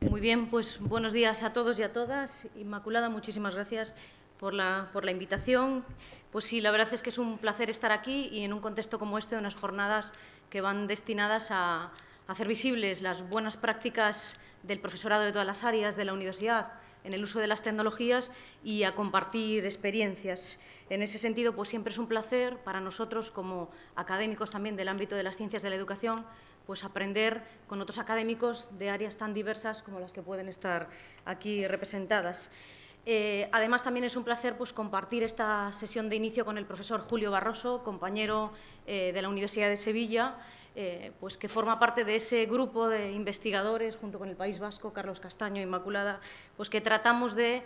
Muy bien, pues buenos días a todos y a todas. Inmaculada, muchísimas gracias por la invitación. Pues sí, la verdad es que es un placer estar aquí y en un contexto como este, de unas jornadas que van destinadas a hacer visibles las buenas prácticas del profesorado de todas las áreas de la universidad en el uso de las tecnologías y a compartir experiencias. En ese sentido, pues siempre es un placer para nosotros, como académicos también del ámbito de las ciencias de la educación, pues aprender con otros académicos de áreas tan diversas como las que pueden estar aquí representadas. Además, también es un placer pues, compartir esta sesión de inicio con el profesor Julio Barroso, compañero de la Universidad de Sevilla, pues, que forma parte de ese grupo de investigadores, junto con el País Vasco, Carlos Castaño, Inmaculada, pues, que tratamos de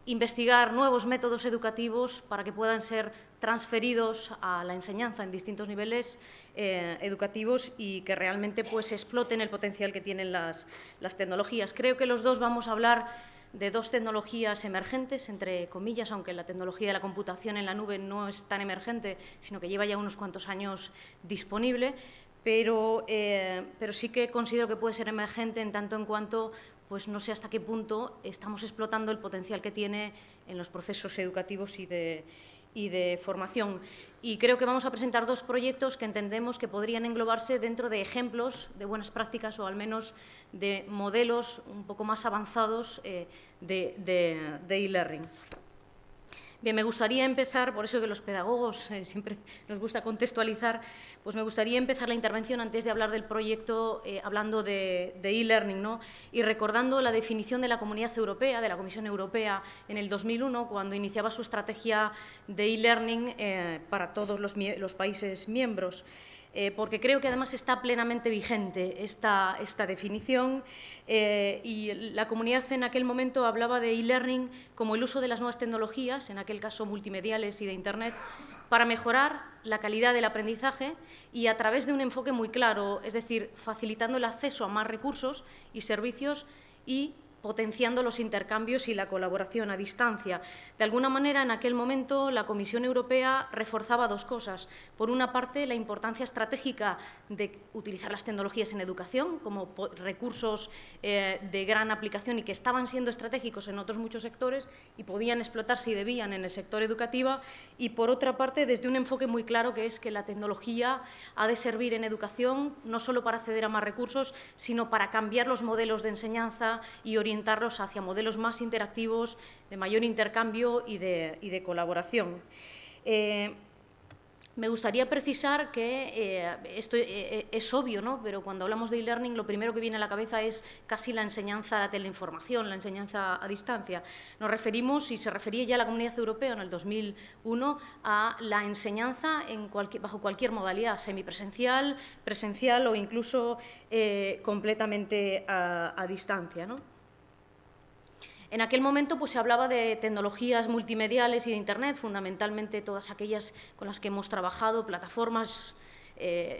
investigar nuevos métodos educativos para que puedan ser transferidos a la enseñanza en distintos niveles educativos y que realmente pues, exploten el potencial que tienen las tecnologías. Creo que los dos vamos a hablar de dos tecnologías emergentes, entre comillas, aunque la tecnología de la computación en la nube no es tan emergente, sino que lleva ya unos cuantos años disponible, pero sí que considero que puede ser emergente en tanto en cuanto pues no sé hasta qué punto estamos explotando el potencial que tiene en los procesos educativos y de formación. Y creo que vamos a presentar dos proyectos que entendemos que podrían englobarse dentro de ejemplos de buenas prácticas o al menos de modelos un poco más avanzados de e-learning. Bien, me gustaría empezar, por eso que los pedagogos siempre nos gusta contextualizar, pues me gustaría empezar la intervención antes de hablar del proyecto, hablando de e-learning, ¿no? Y recordando la definición de la Comunidad Europea, de la Comisión Europea, en el 2001, cuando iniciaba su estrategia de e-learning para todos los países miembros. Porque creo que además está plenamente vigente esta definición y la comunidad en aquel momento hablaba de e-learning como el uso de las nuevas tecnologías, en aquel caso multimediales y de Internet, para mejorar la calidad del aprendizaje y a través de un enfoque muy claro, es decir, facilitando el acceso a más recursos y servicios y potenciando los intercambios y la colaboración a distancia. De alguna manera, en aquel momento, la Comisión Europea reforzaba dos cosas. Por una parte, la importancia estratégica de utilizar las tecnologías en educación como recursos de gran aplicación y que estaban siendo estratégicos en otros muchos sectores y podían explotarse y debían en el sector educativo. Y, por otra parte, desde un enfoque muy claro, que es que la tecnología ha de servir en educación no solo para acceder a más recursos, sino para cambiar los modelos de enseñanza y orientarlos hacia modelos más interactivos, de mayor intercambio y de colaboración. Me gustaría precisar que esto es obvio, ¿no? Pero cuando hablamos de e-learning, lo primero que viene a la cabeza es casi la enseñanza a la teleinformación, la enseñanza a distancia. Nos referimos, y se refería ya la Comunidad Europea en el 2001, a la enseñanza bajo cualquier modalidad, semipresencial, presencial o incluso completamente a distancia, ¿no? En aquel momento pues, se hablaba de tecnologías multimediales y de Internet, fundamentalmente todas aquellas con las que hemos trabajado, plataformas,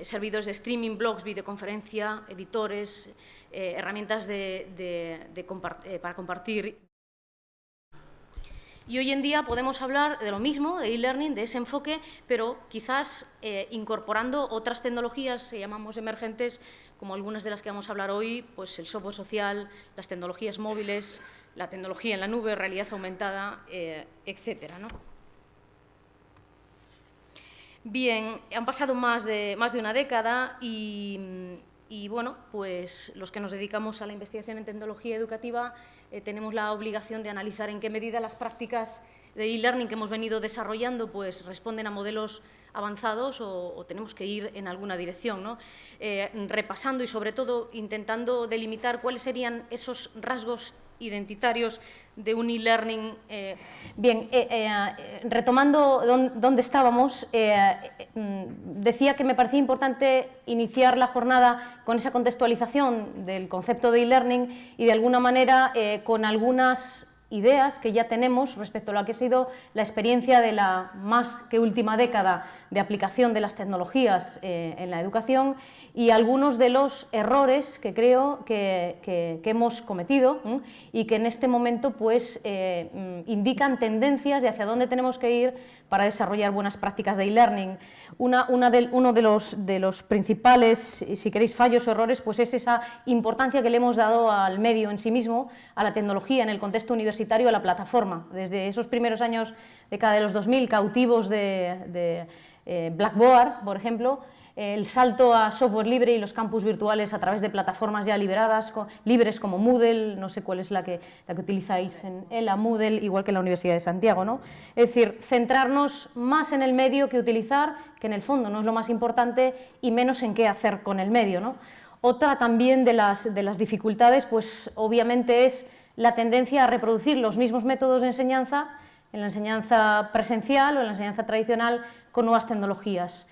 servidores de streaming, blogs, videoconferencia, editores, herramientas para compartir. Y hoy en día podemos hablar de lo mismo, de e-learning, de ese enfoque, pero quizás incorporando otras tecnologías, llamamos emergentes, como algunas de las que vamos a hablar hoy, pues el software social, las tecnologías móviles, la tecnología en la nube, realidad aumentada, etcétera, ¿no? Bien, han pasado más de una década y bueno, pues los que nos dedicamos a la investigación en tecnología educativa tenemos la obligación de analizar en qué medida las prácticas de e-learning que hemos venido desarrollando pues responden a modelos avanzados o tenemos que ir en alguna dirección, ¿no? Repasando y sobre todo intentando delimitar cuáles serían esos rasgos identitarios de un e-learning. Bien, retomando dónde estábamos, decía que me parecía importante iniciar la jornada con esa contextualización del concepto de e-learning y de alguna manera con algunas ideas que ya tenemos respecto a lo que ha sido la experiencia de la más que última década de aplicación de las tecnologías en la educación y algunos de los errores que creo que hemos cometido y que en este momento pues, indican tendencias de hacia dónde tenemos que ir para desarrollar buenas prácticas de e-learning. Uno de los principales, si queréis, fallos o errores, pues es esa importancia que le hemos dado al medio en sí mismo, a la tecnología en el contexto universitario, a la plataforma. Desde esos primeros años, década de los 2000, cautivos de Blackboard, por ejemplo, el salto a software libre y los campus virtuales a través de plataformas ya liberadas, libres como Moodle, no sé cuál es la que utilizáis en la Moodle, igual que en la Universidad de Santiago, ¿no? Es decir, centrarnos más en el medio que utilizar, que en el fondo no es lo más importante, y menos en qué hacer con el medio, ¿no? Otra también de las dificultades, pues obviamente es la tendencia a reproducir los mismos métodos de enseñanza en la enseñanza presencial o en la enseñanza tradicional con nuevas tecnologías.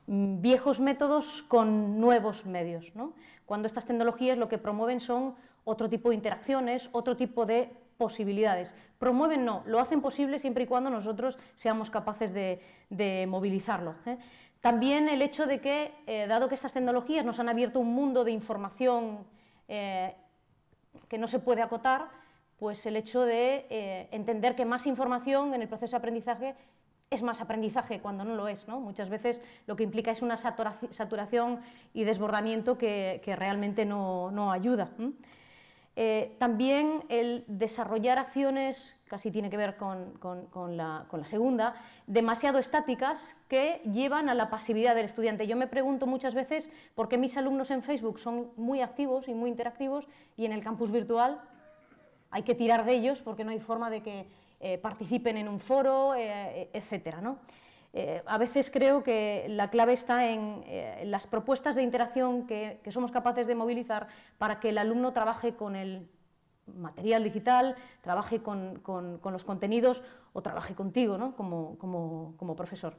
Viejos métodos con nuevos medios, ¿no? Cuando estas tecnologías lo que promueven son otro tipo de interacciones, otro tipo de posibilidades. Promueven no, lo hacen posible siempre y cuando nosotros seamos capaces de movilizarlo, ¿eh? También el hecho de que, dado que estas tecnologías nos han abierto un mundo de información que no se puede acotar, pues el hecho de entender que más información en el proceso de aprendizaje es más aprendizaje cuando no lo es, ¿no? Muchas veces lo que implica es una saturación y desbordamiento que realmente no ayuda. También el desarrollar acciones, casi tiene que ver con la segunda, demasiado estáticas que llevan a la pasividad del estudiante. Yo me pregunto muchas veces por qué mis alumnos en Facebook son muy activos y muy interactivos y en el campus virtual hay que tirar de ellos porque no hay forma de que participen en un foro, etcétera, ¿no? A veces creo que la clave está en las propuestas de interacción que somos capaces de movilizar para que el alumno trabaje con el material digital, trabaje con los contenidos o trabaje contigo, ¿no? como profesor.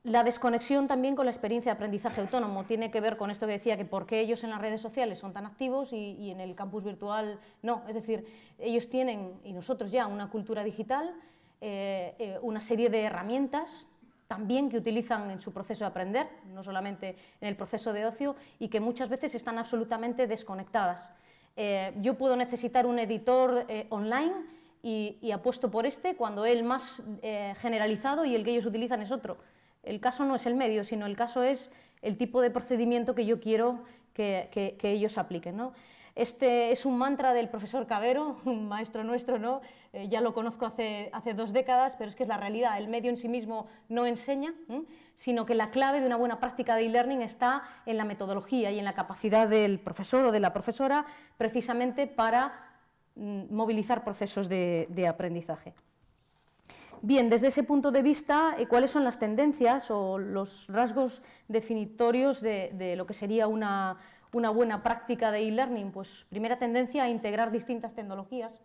La desconexión también con la experiencia de aprendizaje autónomo tiene que ver con esto que decía, que por qué ellos en las redes sociales son tan activos y en el campus virtual no. Es decir, ellos tienen, y nosotros ya, una cultura digital, una serie de herramientas también que utilizan en su proceso de aprender, no solamente en el proceso de ocio, y que muchas veces están absolutamente desconectadas. Yo puedo necesitar un editor online y apuesto por este cuando el más generalizado y el que ellos utilizan es otro. El caso no es el medio, sino el caso es el tipo de procedimiento que yo quiero que ellos apliquen, ¿no? Este es un mantra del profesor Cabero, un maestro nuestro, ¿no? Ya lo conozco hace 2 décadas, pero es que es la realidad. El medio en sí mismo no enseña, sino que la clave de una buena práctica de e-learning está en la metodología y en la capacidad del profesor o de la profesora precisamente para movilizar procesos de aprendizaje. Bien, desde ese punto de vista, ¿cuáles son las tendencias o los rasgos definitorios de lo que sería una buena práctica de e-learning? Pues primera tendencia, a integrar distintas tecnologías,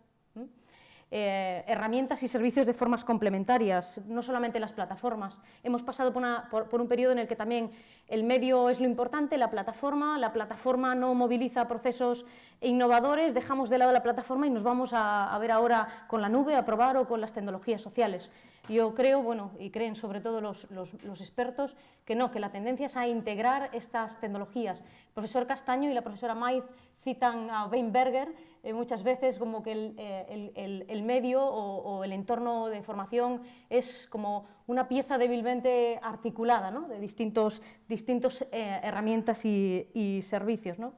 herramientas y servicios de formas complementarias, no solamente las plataformas. Hemos pasado por un periodo en el que también el medio es lo importante, la plataforma no moviliza procesos innovadores, dejamos de lado la plataforma y nos vamos a ver ahora con la nube, a probar, o con las tecnologías sociales. Yo creo, bueno, y creen sobre todo los expertos, que no, que la tendencia es a integrar estas tecnologías. El profesor Castaño y la profesora Maiz citan a Weinberger muchas veces como que el medio o el entorno de formación es como una pieza débilmente articulada, ¿no? De distintos herramientas y servicios, ¿no?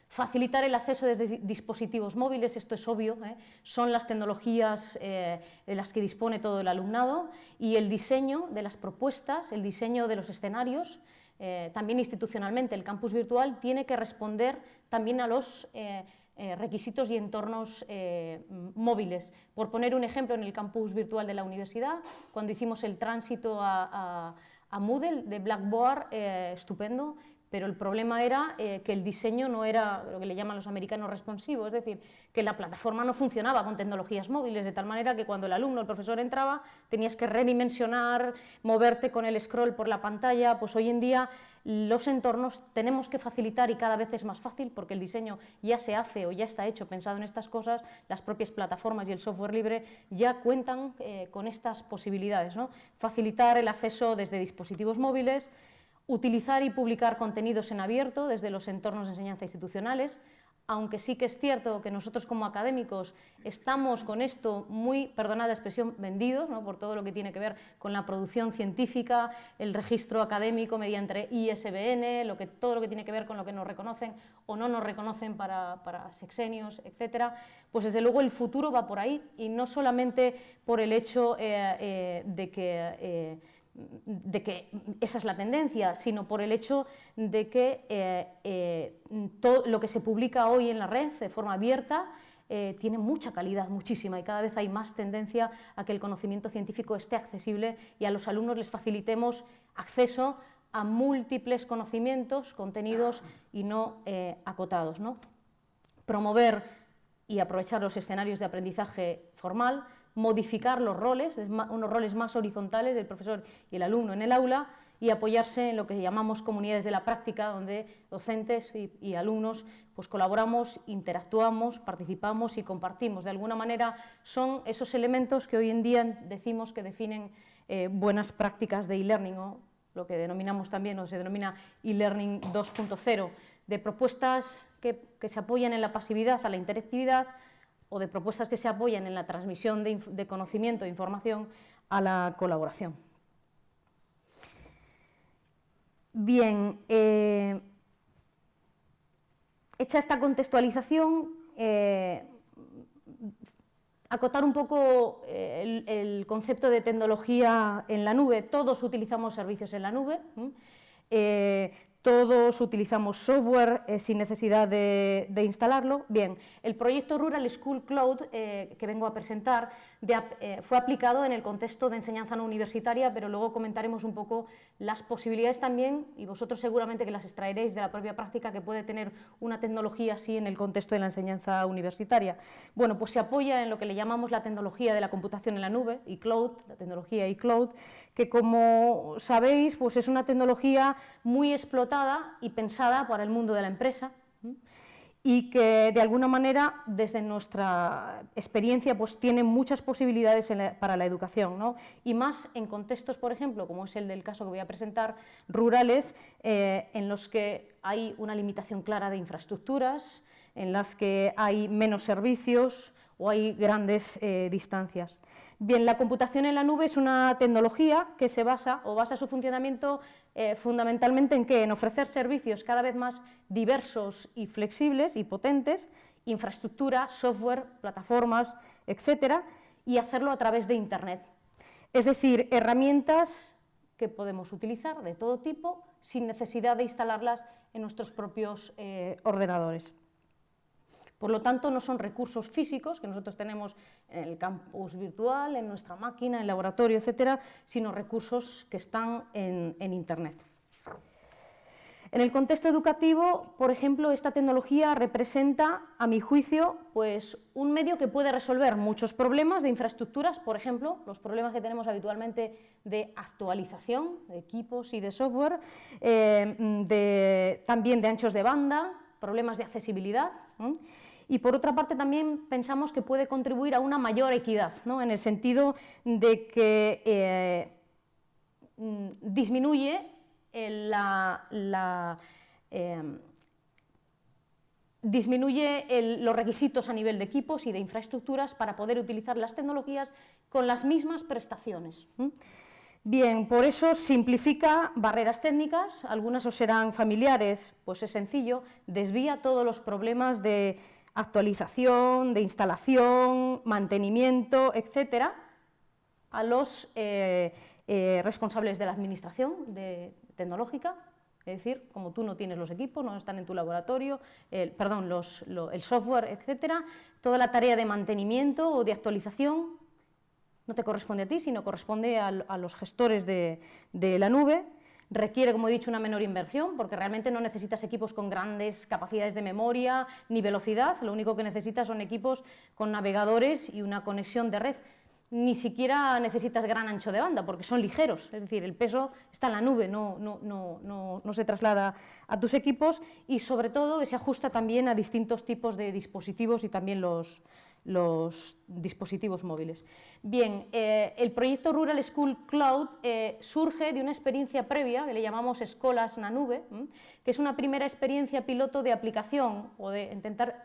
Facilitar el acceso desde dispositivos móviles, esto es obvio, son las tecnologías de las que dispone todo el alumnado, y el diseño de las propuestas, el diseño de los escenarios, también institucionalmente. El campus virtual tiene que responder también a los requisitos y entornos móviles. Por poner un ejemplo, en el campus virtual de la universidad, cuando hicimos el tránsito a Moodle de Blackboard, estupendo, pero el problema era que el diseño no era lo que le llaman los americanos responsivo, es decir, que la plataforma no funcionaba con tecnologías móviles, de tal manera que cuando el alumno o el profesor entraba tenías que redimensionar, moverte con el scroll por la pantalla. Pues hoy en día los entornos tenemos que facilitar, y cada vez es más fácil porque el diseño ya se hace o ya está hecho pensado en estas cosas. Las propias plataformas y el software libre ya cuentan con estas posibilidades, ¿no? Facilitar el acceso desde dispositivos móviles, utilizar y publicar contenidos en abierto desde los entornos de enseñanza institucionales, aunque sí que es cierto que nosotros como académicos estamos con esto muy, perdonad la expresión, vendidos, ¿no? Por todo lo que tiene que ver con la producción científica, el registro académico mediante ISBN, todo lo que tiene que ver con lo que nos reconocen o no nos reconocen para sexenios, etcétera. Pues desde luego el futuro va por ahí, y no solamente por el hecho de que esa es la tendencia, sino por el hecho de que todo lo que se publica hoy en la red de forma abierta tiene mucha calidad, muchísima, y cada vez hay más tendencia a que el conocimiento científico esté accesible y a los alumnos les facilitemos acceso a múltiples conocimientos, contenidos y no acotados, ¿no? Promover y aprovechar los escenarios de aprendizaje formal, modificar los roles, unos roles más horizontales del profesor y el alumno en el aula, y apoyarse en lo que llamamos comunidades de la práctica, donde docentes y alumnos pues colaboramos, interactuamos, participamos y compartimos. De alguna manera son esos elementos que hoy en día decimos que definen buenas prácticas de e-learning, o lo que denominamos también, o se denomina e-learning 2.0, de propuestas que se apoyan en la pasividad a la interactividad, o de propuestas que se apoyan en la transmisión de conocimiento e información a la colaboración. Bien, hecha esta contextualización, acotar un poco el concepto de tecnología en la nube. Todos utilizamos servicios en la nube, todos utilizamos software sin necesidad de instalarlo. Bien, el proyecto Rural School Cloud que vengo a presentar fue aplicado en el contexto de enseñanza no universitaria, pero luego comentaremos un poco las posibilidades también, y vosotros seguramente que las extraeréis de la propia práctica, que puede tener una tecnología así en el contexto de la enseñanza universitaria. Bueno, pues se apoya en lo que le llamamos la tecnología de la computación en la nube, iCloud, la tecnología iCloud, que como sabéis pues es una tecnología muy explotada y pensada para el mundo de la empresa, y que de alguna manera desde nuestra experiencia pues tiene muchas posibilidades para la educación, ¿no? Y más en contextos, por ejemplo, como es el del caso que voy a presentar, rurales, en los que hay una limitación clara de infraestructuras, en las que hay menos servicios o hay grandes distancias. Bien, la computación en la nube es una tecnología que se basa su funcionamiento fundamentalmente en ¿qué? En ofrecer servicios cada vez más diversos y flexibles y potentes, infraestructura, software, plataformas, etcétera, y hacerlo a través de Internet. Es decir, herramientas que podemos utilizar de todo tipo sin necesidad de instalarlas en nuestros propios ordenadores. Por lo tanto, no son recursos físicos que nosotros tenemos en el campus virtual, en nuestra máquina, en el laboratorio, etcétera, sino recursos que están en Internet. En el contexto educativo, por ejemplo, esta tecnología representa, a mi juicio, pues un medio que puede resolver muchos problemas de infraestructuras, por ejemplo, los problemas que tenemos habitualmente de actualización de equipos y de software, también de anchos de banda, problemas de accesibilidad, y por otra parte también pensamos que puede contribuir a una mayor equidad, ¿no? En el sentido de que disminuye los requisitos a nivel de equipos y de infraestructuras para poder utilizar las tecnologías con las mismas prestaciones. Bien, por eso simplifica barreras técnicas, algunas os serán familiares, pues es sencillo, desvía todos los problemas de actualización, de instalación, mantenimiento, etcétera, a los responsables de la administración tecnológica, es decir, como tú no tienes los equipos, no están en tu laboratorio, el software, etcétera, toda la tarea de mantenimiento o de actualización no te corresponde a ti, sino corresponde a los gestores de la nube. requiere, como he dicho, una menor inversión, porque realmente no necesitas equipos con grandes capacidades de memoria ni velocidad, lo único que necesitas son equipos con navegadores y una conexión de red. Ni siquiera necesitas gran ancho de banda, porque son ligeros, es decir, el peso está en la nube, no se traslada a tus equipos, y sobre todo que se ajusta también a distintos tipos de dispositivos y también los dispositivos móviles. Bien, el proyecto Rural School Cloud surge de una experiencia previa que le llamamos Escolas na Nube, que es una primera experiencia piloto de aplicación o de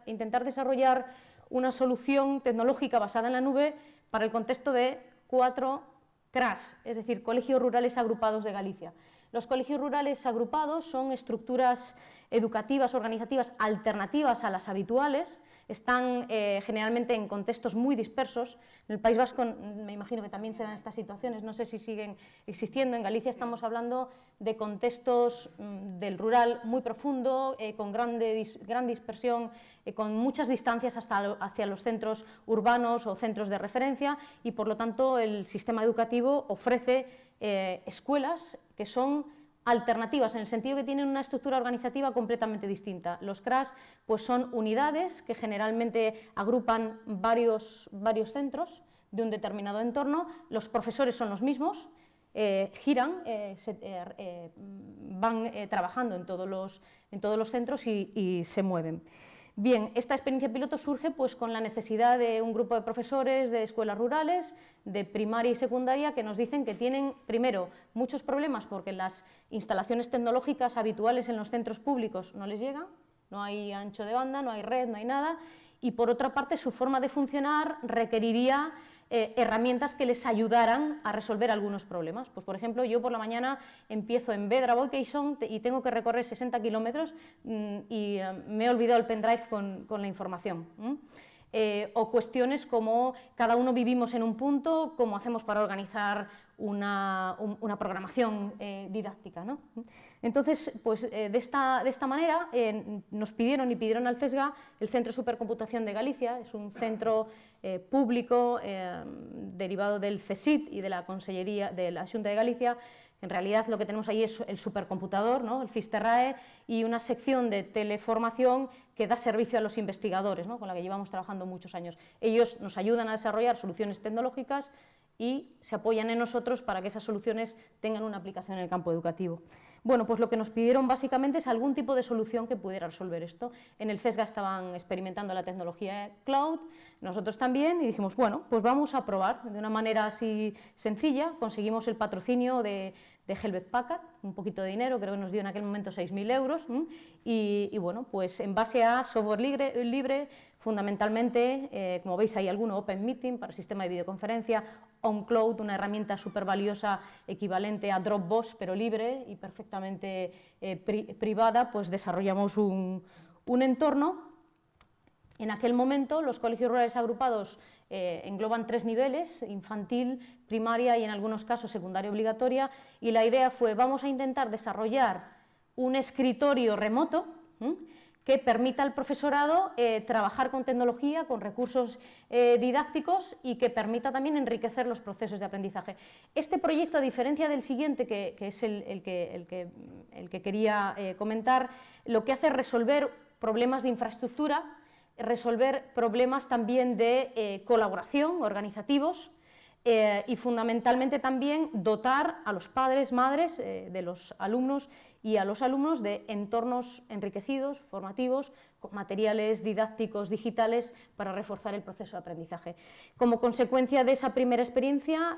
intentar desarrollar una solución tecnológica basada en la nube para el contexto de 4 CRAS, es decir, Colegios Rurales Agrupados de Galicia. Los colegios rurales agrupados son estructuras educativas, organizativas, alternativas a las habituales, están generalmente en contextos muy dispersos. En el País Vasco me imagino que también se dan estas situaciones, no sé si siguen existiendo. En Galicia estamos hablando de contextos del rural muy profundo, con gran dispersión, con muchas distancias hacia los centros urbanos o centros de referencia, y por lo tanto el sistema educativo ofrece escuelas que son alternativas, en el sentido que tienen una estructura organizativa completamente distinta. Los CRAS pues son unidades que generalmente agrupan varios centros de un determinado entorno, los profesores son los mismos, giran, van trabajando en todos los centros y se mueven. Bien, esta experiencia piloto surge pues, con la necesidad de un grupo de profesores de escuelas rurales, de primaria y secundaria, que nos dicen que tienen, primero, muchos problemas porque las instalaciones tecnológicas habituales en los centros públicos no les llegan, no hay ancho de banda, no hay red, no hay nada, y por otra parte su forma de funcionar requeriría herramientas que les ayudaran a resolver algunos problemas. Pues, por ejemplo, yo por la mañana empiezo en Vedra Vocation y tengo que recorrer 60 kilómetros y me he olvidado el pendrive con la información. O cuestiones como cada uno vivimos en un punto, cómo hacemos para organizar una programación didáctica, ¿no? Entonces, pues de esta manera nos pidieron al CESGA, el Centro de Supercomputación de Galicia, es un centro público derivado del CSIC y de la Consellería de la Xunta de Galicia. En realidad lo que tenemos ahí es el supercomputador, ¿no? El FISTERRAE, y una sección de teleformación que da servicio a los investigadores, ¿no? Con la que llevamos trabajando muchos años. Ellos nos ayudan a desarrollar soluciones tecnológicas y se apoyan en nosotros para que esas soluciones tengan una aplicación en el campo educativo. Bueno, pues lo que nos pidieron básicamente es algún tipo de solución que pudiera resolver esto. En el CESGA estaban experimentando la tecnología cloud, nosotros también, y dijimos, bueno, pues vamos a probar de una manera así sencilla. Conseguimos el patrocinio de Hewlett Packard, un poquito de dinero, creo que nos dio en aquel momento 6.000 euros, y bueno, pues en base a software libre fundamentalmente, como veis hay alguno Open Meeting para sistema de videoconferencia, OnCloud, una herramienta súper valiosa equivalente a Dropbox, pero libre y perfectamente privada, pues desarrollamos un entorno. En aquel momento los colegios rurales agrupados engloban 3 niveles, infantil, primaria y en algunos casos secundaria obligatoria, y la idea fue, vamos a intentar desarrollar un escritorio remoto que permita al profesorado trabajar con tecnología, con recursos didácticos, y que permita también enriquecer los procesos de aprendizaje. Este proyecto, a diferencia del siguiente, que es el que quería comentar, lo que hace es resolver problemas de infraestructura, resolver problemas también de colaboración, organizativos, y fundamentalmente también dotar a los padres, madres de los alumnos y a los alumnos de entornos enriquecidos, formativos, con materiales didácticos digitales para reforzar el proceso de aprendizaje. Como consecuencia de esa primera experiencia,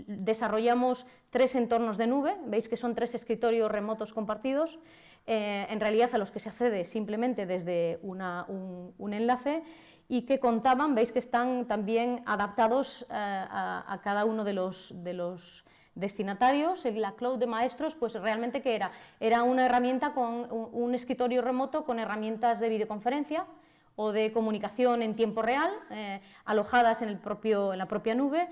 desarrollamos 3 entornos de nube, veis que son 3 escritorios remotos compartidos, en realidad a los que se accede simplemente desde un enlace, y que contaban, veis que están también adaptados a cada uno de los destinatarios. La Cloud de Maestros, pues realmente ¿qué era? Era una herramienta con un escritorio remoto con herramientas de videoconferencia o de comunicación en tiempo real, alojadas en la propia nube,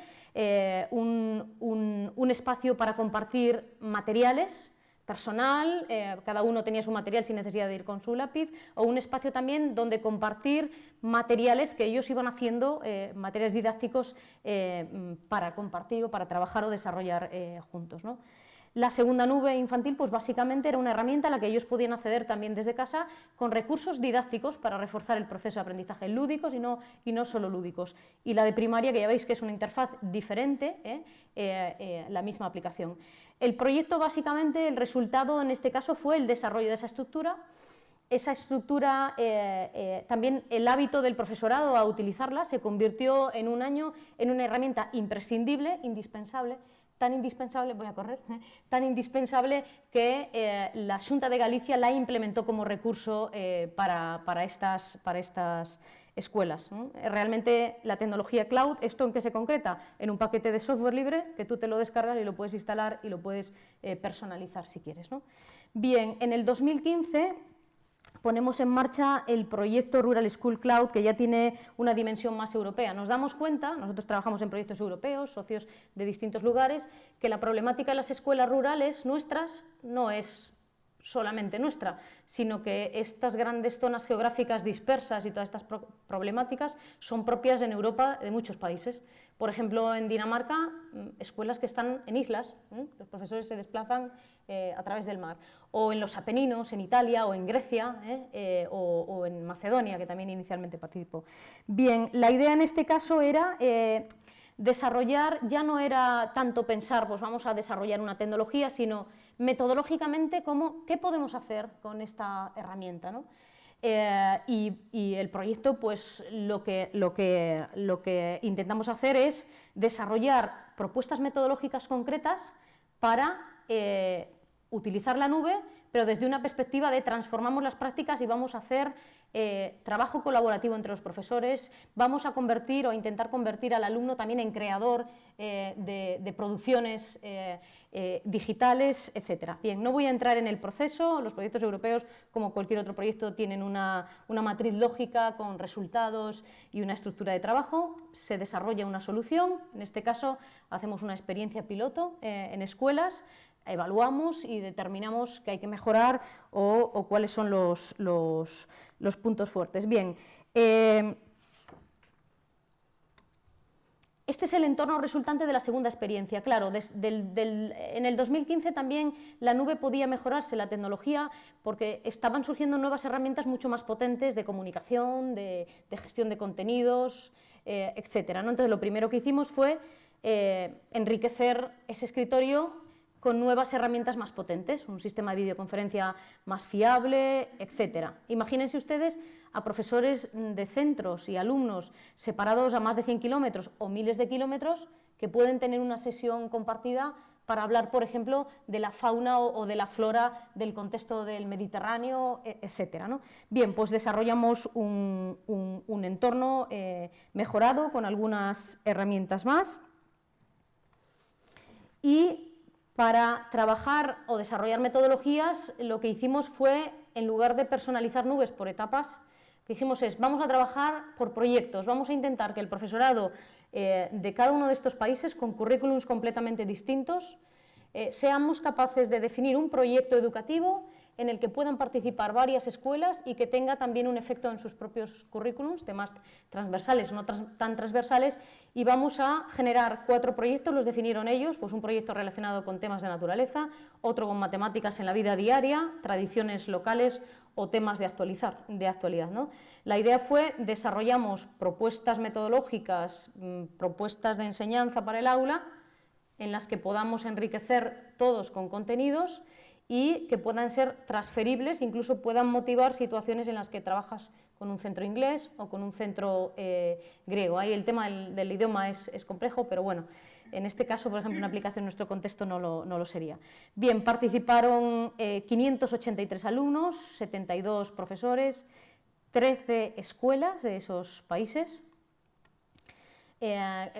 un espacio para compartir materiales, personal, cada uno tenía su material sin necesidad de ir con su lápiz, o un espacio también donde compartir materiales que ellos iban haciendo, materiales didácticos para compartir o para trabajar o desarrollar juntos, ¿no? La segunda nube infantil, pues básicamente era una herramienta a la que ellos podían acceder también desde casa con recursos didácticos para reforzar el proceso de aprendizaje, lúdicos y no solo lúdicos. Y la de primaria, que ya veis que es una interfaz diferente, la misma aplicación. El proyecto, básicamente, el resultado en este caso fue el desarrollo de esa estructura. Esa estructura, también el hábito del profesorado a utilizarla se convirtió en un año en una herramienta imprescindible, indispensable, tan indispensable, tan indispensable que la Xunta de Galicia la implementó como recurso para estas escuelas. Realmente la tecnología cloud, ¿esto en qué se concreta? En un paquete de software libre que tú te lo descargas y lo puedes instalar y lo puedes personalizar si quieres, ¿no? Bien, en el 2015 ponemos en marcha el proyecto Rural School Cloud, que ya tiene una dimensión más europea. Nos damos cuenta, nosotros trabajamos en proyectos europeos, socios de distintos lugares, que la problemática de las escuelas rurales nuestras no es solamente nuestra, sino que estas grandes zonas geográficas dispersas y todas estas problemáticas son propias en Europa de muchos países. Por ejemplo, en Dinamarca, escuelas que están en islas, los profesores se desplazan a través del mar, o en los Apeninos, en Italia, o en Grecia, o en Macedonia, que también inicialmente participó. Bien, la idea en este caso era desarrollar, ya no era tanto pensar, pues vamos a desarrollar una tecnología, sino metodológicamente qué podemos hacer con esta herramienta, ¿no? Y el proyecto, pues lo que intentamos hacer es desarrollar propuestas metodológicas concretas para utilizar la nube, pero desde una perspectiva de transformamos las prácticas y vamos a hacer trabajo colaborativo entre los profesores, vamos a convertir o intentar convertir al alumno también en creador de producciones digitales, etc. Bien, no voy a entrar en el proceso, los proyectos europeos, como cualquier otro proyecto, tienen una matriz lógica con resultados y una estructura de trabajo, se desarrolla una solución, en este caso hacemos una experiencia piloto en escuelas, evaluamos y determinamos qué hay que mejorar o cuáles son los puntos fuertes. Bien, este es el entorno resultante de la segunda experiencia. Claro, en el 2015 también la nube podía mejorarse, la tecnología, porque estaban surgiendo nuevas herramientas mucho más potentes de comunicación, de gestión de contenidos, etcétera, ¿no? Entonces, lo primero que hicimos fue enriquecer ese escritorio con nuevas herramientas más potentes, un sistema de videoconferencia más fiable, etc. Imagínense ustedes a profesores de centros y alumnos separados a más de 100 kilómetros o miles de kilómetros que pueden tener una sesión compartida para hablar, por ejemplo, de la fauna o de la flora del contexto del Mediterráneo, etc., ¿no? Bien, pues desarrollamos un entorno mejorado con algunas herramientas más y para trabajar o desarrollar metodologías, lo que hicimos fue, en lugar de personalizar nubes por etapas, lo que dijimos es, vamos a trabajar por proyectos, vamos a intentar que el profesorado de cada uno de estos países, con currículums completamente distintos, seamos capaces de definir un proyecto educativo en el que puedan participar varias escuelas y que tenga también un efecto en sus propios currículums, temas transversales o no tan transversales, y vamos a generar 4 proyectos, los definieron ellos, pues un proyecto relacionado con temas de naturaleza, otro con matemáticas en la vida diaria, tradiciones locales o temas de actualidad, ¿no? La idea fue, desarrollamos propuestas metodológicas, propuestas de enseñanza para el aula, en las que podamos enriquecer todos con contenidos y que puedan ser transferibles, incluso puedan motivar situaciones en las que trabajas con un centro inglés o con un centro griego. Ahí el tema del idioma es complejo, pero bueno, en este caso, por ejemplo, una aplicación en nuestro contexto no lo sería. Bien, participaron 583 alumnos, 72 profesores, 13 escuelas de esos países.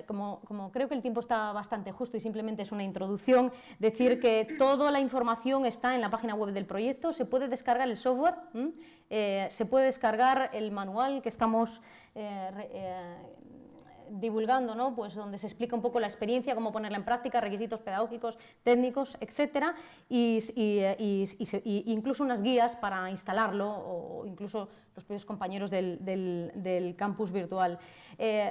Como creo que el tiempo está bastante justo y simplemente es una introducción, decir que toda la información está en la página web del proyecto, se puede descargar el software, se puede descargar el manual que estamos divulgando, ¿no? Pues donde se explica un poco la experiencia, cómo ponerla en práctica, requisitos pedagógicos, técnicos, etcétera, y incluso unas guías para instalarlo, o incluso los propios compañeros del campus virtual.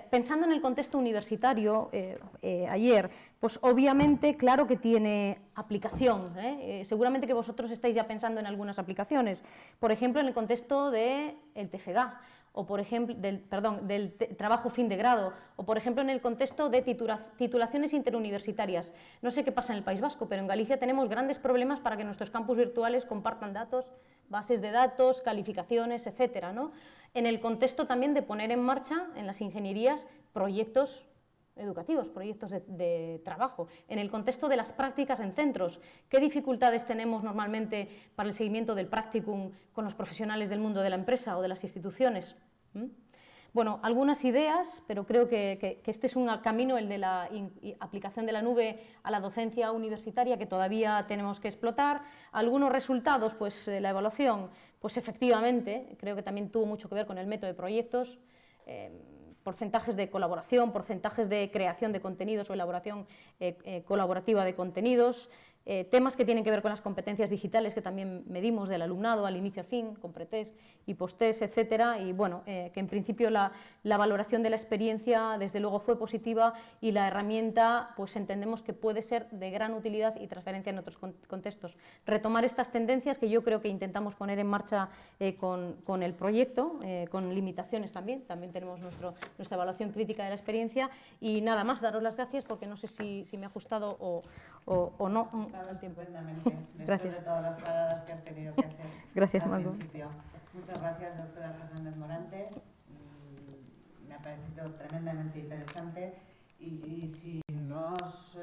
Pensando en el contexto universitario, ayer, pues obviamente, claro que tiene aplicación, seguramente que vosotros estáis ya pensando en algunas aplicaciones, por ejemplo, en el contexto del TFG, o por ejemplo, del trabajo fin de grado, o por ejemplo en el contexto de titulaciones interuniversitarias. No sé qué pasa en el País Vasco, pero en Galicia tenemos grandes problemas para que nuestros campus virtuales compartan datos, bases de datos, calificaciones, etcétera, ¿no? En el contexto también de poner en marcha en las ingenierías proyectos educativos, proyectos de trabajo, en el contexto de las prácticas en centros. ¿Qué dificultades tenemos normalmente para el seguimiento del practicum con los profesionales del mundo de la empresa o de las instituciones? Bueno, algunas ideas, pero creo que este es un camino, el de la aplicación de la nube a la docencia universitaria, que todavía tenemos que explotar. Algunos resultados, pues la evaluación, pues efectivamente, creo que también tuvo mucho que ver con el método de proyectos, porcentajes de colaboración, porcentajes de creación de contenidos o elaboración colaborativa de contenidos, temas que tienen que ver con las competencias digitales que también medimos del alumnado al inicio a fin, con pretest y posttest, etcétera, y bueno, que en principio la valoración de la experiencia desde luego fue positiva y la herramienta pues entendemos que puede ser de gran utilidad y transferencia en otros contextos. Retomar estas tendencias que yo creo que intentamos poner en marcha con el proyecto, con limitaciones también tenemos nuestra evaluación crítica de la experiencia y nada más, daros las gracias porque no sé si me ha ajustado o no. Estupendamente, después gracias. de todas las paradas que has tenido que hacer. Gracias, Marco. Muchas gracias, doctora Fernández Morante. Me ha parecido tremendamente interesante y si nos...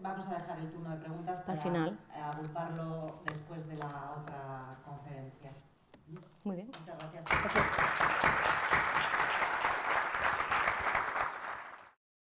vamos a dejar el turno de preguntas para final agruparlo después de la otra conferencia. Muy bien.